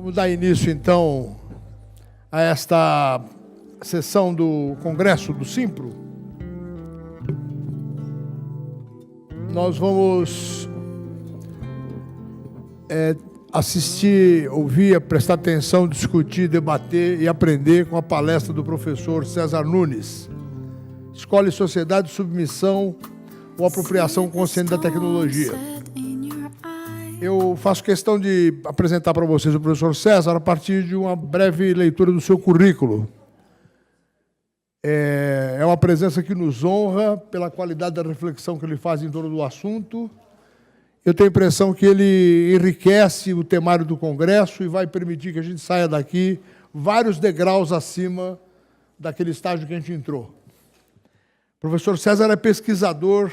Vamos dar início, então, a esta sessão do Congresso do Simpro. Nós vamos assistir, ouvir, prestar atenção, discutir, debater e aprender com a palestra do professor César Nunes. Escola e Sociedade, Submissão ou Apropriação Consciente da Tecnologia. Eu faço questão de apresentar para vocês o professor César a partir de uma breve leitura do seu currículo. É uma presença que nos honra pela qualidade da reflexão que ele faz em torno do assunto. Eu tenho a impressão que ele enriquece o temário do Congresso e vai permitir que a gente saia daqui vários degraus acima daquele estágio que a gente entrou. O professor César é pesquisador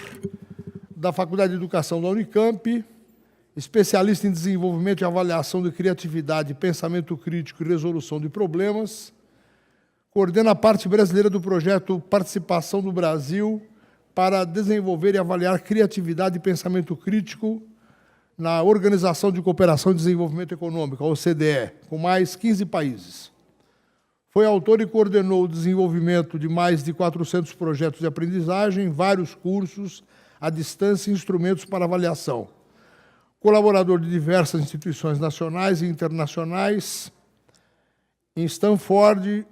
da Faculdade de Educação da Unicamp, especialista em desenvolvimento e avaliação de criatividade, pensamento crítico e resolução de problemas, coordena a parte brasileira do projeto Participação do Brasil para desenvolver e avaliar criatividade e pensamento crítico na Organização de Cooperação e Desenvolvimento Econômico, a OCDE, com mais 15 países. Foi autor e coordenou o desenvolvimento de mais de 400 projetos de aprendizagem, vários cursos à distância e instrumentos para avaliação. Colaborador de diversas instituições nacionais e internacionais, em Stanford,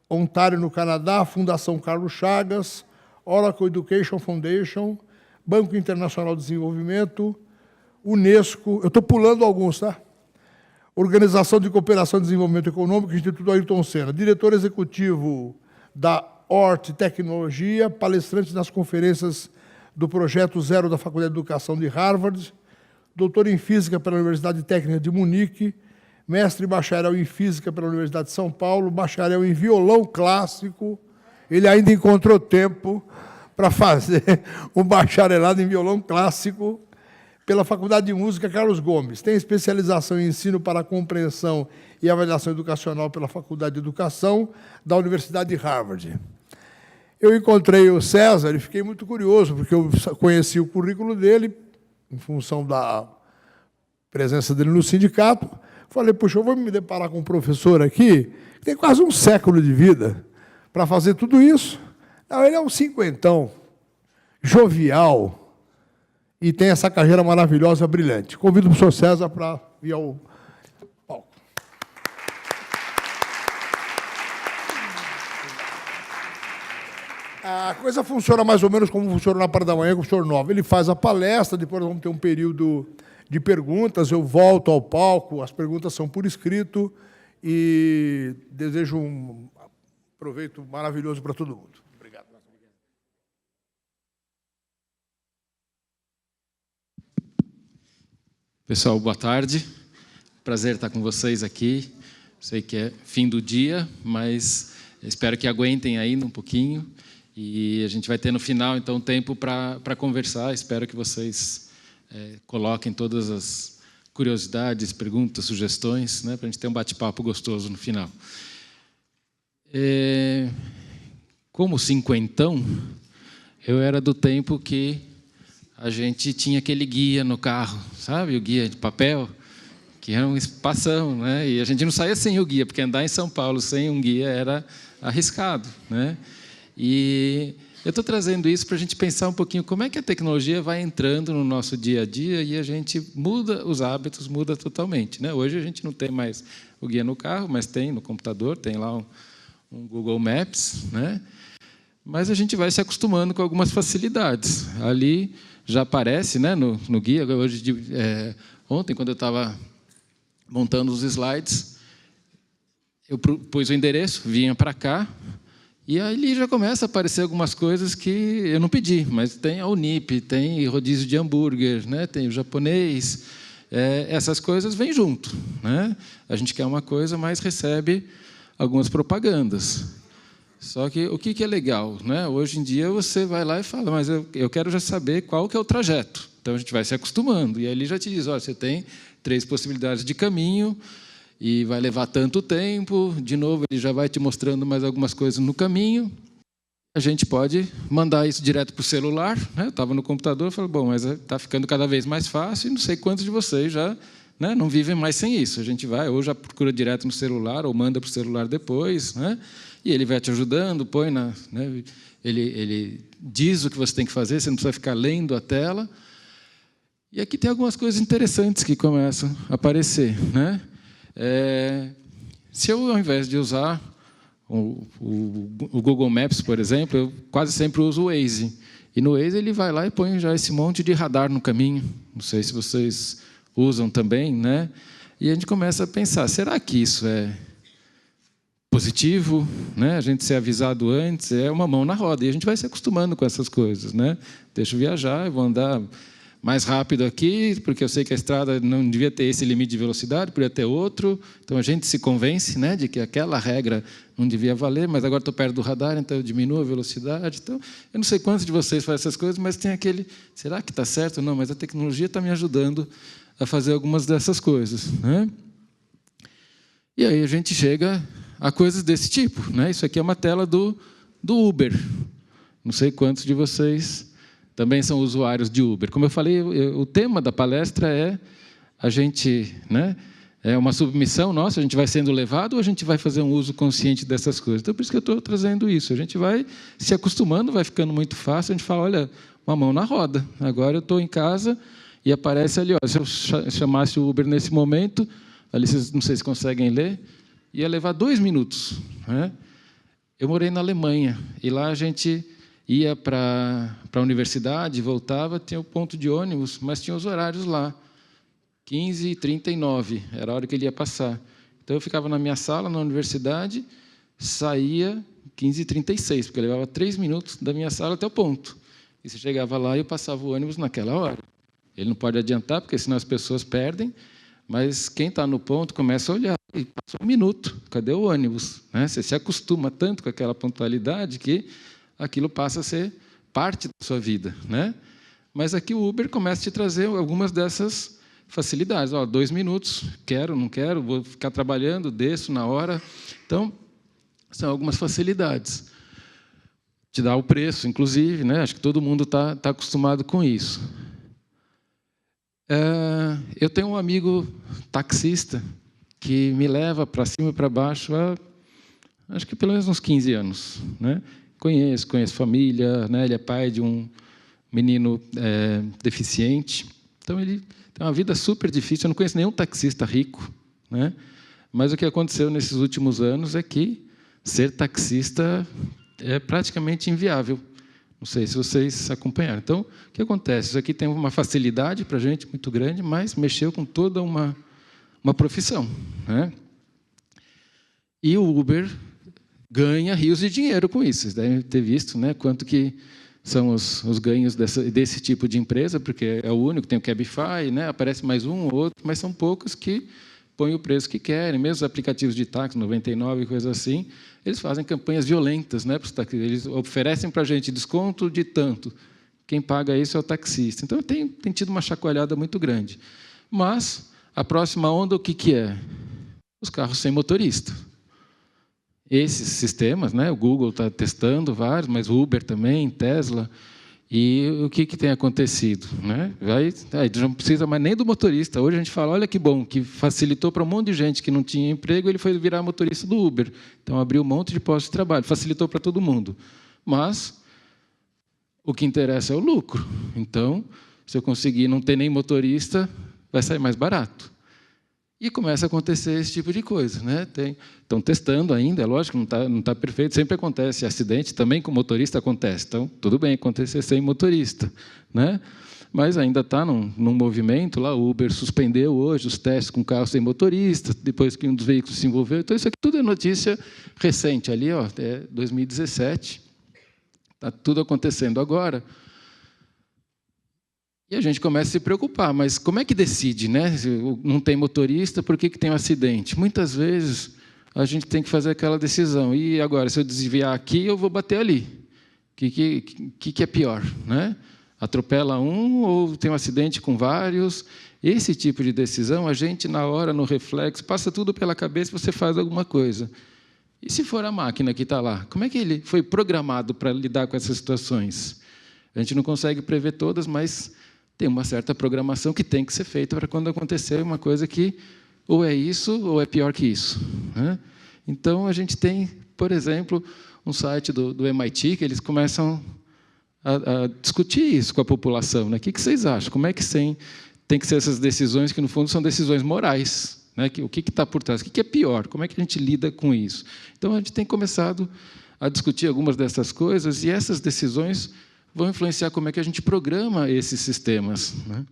Ontário, no Canadá, Fundação Carlos Chagas, Oracle Education Foundation, Banco Internacional de Desenvolvimento, Unesco, eu estou pulando alguns, tá? Organização de Cooperação e Desenvolvimento Econômico, Instituto Ayrton Senna, diretor executivo da ORT Tecnologia, palestrante nas conferências do Projeto Zero da Faculdade de Educação de Harvard, doutor em Física pela Universidade Técnica de Munique, mestre e bacharel em Física pela Universidade de São Paulo, bacharel em Violão Clássico. Ele ainda encontrou tempo para fazer um bacharelado em Violão Clássico pela Faculdade de Música Carlos Gomes. Tem especialização em Ensino para a Compreensão e Avaliação Educacional pela Faculdade de Educação da Universidade de Harvard. Eu encontrei o César e fiquei muito curioso, porque eu conheci o currículo dele, em função da presença dele no sindicato. Falei, puxa, eu vou me deparar com um professor aqui, que tem quase um século de vida, para fazer tudo isso. Não, ele é um cinquentão, jovial, e tem essa carreira maravilhosa, brilhante. Convido o professor César para vir ao palco. A coisa funciona mais ou menos como funciona na parte da manhã com o professor Nova. Ele faz a palestra, depois nós vamos ter um período de perguntas, eu volto ao palco, as perguntas são por escrito, e desejo um proveito maravilhoso para todo mundo. Obrigado. Pessoal, boa tarde. Prazer estar com vocês aqui. Sei que é fim do dia, mas espero que aguentem ainda um pouquinho. E a gente vai ter no final, então, tempo para conversar. Espero que vocês coloquem todas as curiosidades, perguntas, sugestões, né, para a gente ter um bate-papo gostoso no final. Como cinquentão, eu era do tempo que a gente tinha aquele guia no carro, sabe? O guia de papel, que era um espação, né? E a gente não saía sem o guia, porque andar em São Paulo sem um guia era arriscado, né? E eu estou trazendo isso para a gente pensar um pouquinho como é que a tecnologia vai entrando no nosso dia a dia e a gente muda os hábitos, muda totalmente, né? Hoje a gente não tem mais o guia no carro, mas tem no computador, tem lá um Google Maps, né? Mas a gente vai se acostumando com algumas facilidades. Ali já aparece, né, no guia. Ontem, quando eu estava montando os slides, eu pus o endereço, vinha para cá, e ali já começa a aparecer algumas coisas que eu não pedi, mas tem a Unip, tem rodízio de hambúrguer, né? Tem o japonês, essas coisas vêm junto, né? A gente quer uma coisa, mas recebe algumas propagandas. Só que o que é legal, né? Hoje em dia você vai lá e fala, mas eu quero já saber qual que é o trajeto. Então a gente vai se acostumando, e aí ele já te diz, olha, você tem 3 possibilidades de caminho, e vai levar tanto tempo, de novo ele já vai te mostrando mais algumas coisas no caminho. A gente pode mandar isso direto para o celular, né? Eu estava no computador e falei, bom, mas está ficando cada vez mais fácil, e não sei quantos de vocês já né, não vivem mais sem isso. A gente vai, ou já procura direto no celular, ou manda para o celular depois, né, e ele vai te ajudando, põe na... Né, ele diz o que você tem que fazer, você não precisa ficar lendo a tela. E aqui tem algumas coisas interessantes que começam a aparecer, né? Se eu, ao invés de usar o Google Maps, por exemplo, eu quase sempre uso o Waze. E no Waze ele vai lá e põe já esse monte de radar no caminho. Não sei se vocês usam também, né? E a gente começa a pensar, será que isso é positivo, né? A gente ser avisado antes é uma mão na roda. E a gente vai se acostumando com essas coisas, né? Deixa eu viajar, eu vou andar mais rápido aqui, porque eu sei que a estrada não devia ter esse limite de velocidade, podia ter outro. Então, a gente se convence, né, de que aquela regra não devia valer, mas agora estou perto do radar, então eu diminuo a velocidade. Então, eu não sei quantos de vocês fazem essas coisas, mas tem aquele, será que está certo ou não? Mas a tecnologia está me ajudando a fazer algumas dessas coisas, né? E aí a gente chega a coisas desse tipo, né? Isso aqui é uma tela do Uber. Não sei quantos de vocês também são usuários de Uber. Como eu falei, o tema da palestra é a gente, né, é uma submissão nossa, a gente vai sendo levado ou a gente vai fazer um uso consciente dessas coisas? Então, por isso que eu estou trazendo isso. A gente vai se acostumando, vai ficando muito fácil, a gente fala, olha, uma mão na roda. Agora eu estou em casa e aparece ali, ó, se eu chamasse o Uber nesse momento, ali vocês não sei se conseguem ler, ia levar 2 minutos. Né? Eu morei na Alemanha e lá a gente ia para a universidade, voltava, tinha o ponto de ônibus, mas tinha os horários lá, 15h39, era a hora que ele ia passar. Então, eu ficava na minha sala, na universidade, saía 15h36, porque eu levava 3 minutos da minha sala até o ponto. E você chegava lá e eu passava o ônibus naquela hora. Ele não pode adiantar, porque senão as pessoas perdem, mas quem está no ponto começa a olhar, e passou 1 minuto, cadê o ônibus? Né? Você se acostuma tanto com aquela pontualidade que aquilo passa a ser parte da sua vida, né? Mas aqui o Uber começa a te trazer algumas dessas facilidades. 2 minutos, quero, não quero, vou ficar trabalhando, desço na hora. Então, são algumas facilidades. Te dá o preço, inclusive, né? Acho que todo mundo está acostumado com isso. Eu tenho um amigo taxista que me leva para cima e para baixo há, acho que pelo menos uns 15 anos, né? Conheço família, né? Ele é pai de um menino deficiente. Então, ele tem uma vida super difícil. Eu não conheço nenhum taxista rico, né? Mas o que aconteceu nesses últimos anos é que ser taxista é praticamente inviável. Não sei se vocês acompanharam. Então, o que acontece? Isso aqui tem uma facilidade para a gente muito grande, mas mexeu com toda uma profissão, né? E o Uber ganha rios de dinheiro com isso. Vocês devem ter visto, né, quanto que são os ganhos desse tipo de empresa, porque é o único, tem o Cabify, né, aparece mais um ou outro, mas são poucos que põem o preço que querem. Mesmo os aplicativos de táxi, 99 e coisa assim, eles fazem campanhas violentas, né, eles oferecem para a gente desconto de tanto. Quem paga isso é o taxista. Então, tem tido uma chacoalhada muito grande. Mas a próxima onda, o que é? Os carros sem motorista. Esses sistemas, né, o Google está testando vários, mas o Uber também, Tesla. E o que tem acontecido? Né? Não precisa mais nem do motorista. Hoje a gente fala, olha que bom, que facilitou para um monte de gente que não tinha emprego, ele foi virar motorista do Uber. Então, abriu um monte de postos de trabalho, facilitou para todo mundo. Mas o que interessa é o lucro. Então, se eu conseguir não ter nem motorista, vai sair mais barato. E começa a acontecer esse tipo de coisa, né? Estão testando ainda, é lógico, não tá perfeito, sempre acontece acidente, também com motorista acontece. Então, tudo bem acontecer sem motorista, né? Mas ainda está num movimento lá, o Uber suspendeu hoje os testes com carro sem motorista, depois que um dos veículos se envolveu. Então, isso aqui tudo é notícia recente, ali, ó, é 2017, está tudo acontecendo agora. E a gente começa a se preocupar, mas como é que decide, né? Se não tem motorista, por que tem um acidente? Muitas vezes a gente tem que fazer aquela decisão. E agora, se eu desviar aqui, eu vou bater ali. O que é pior, né? Atropela um ou tem um acidente com vários? Esse tipo de decisão, a gente, na hora, no reflexo, passa tudo pela cabeça e você faz alguma coisa. E se for a máquina que está lá? Como é que ele foi programado para lidar com essas situações? A gente não consegue prever todas, mas tem uma certa programação que tem que ser feita para quando acontecer uma coisa que ou é isso ou é pior que isso, né? Então, a gente tem, por exemplo, um site do MIT que eles começam a discutir isso com a população, né? O que vocês acham? Como é que tem que ser essas decisões que, no fundo, são decisões morais, né? O que está por trás? O que é pior? Como é que a gente lida com isso? Então, a gente tem começado a discutir algumas dessas coisas, e essas decisões vão influenciar como é que a gente programa esses sistemas, né?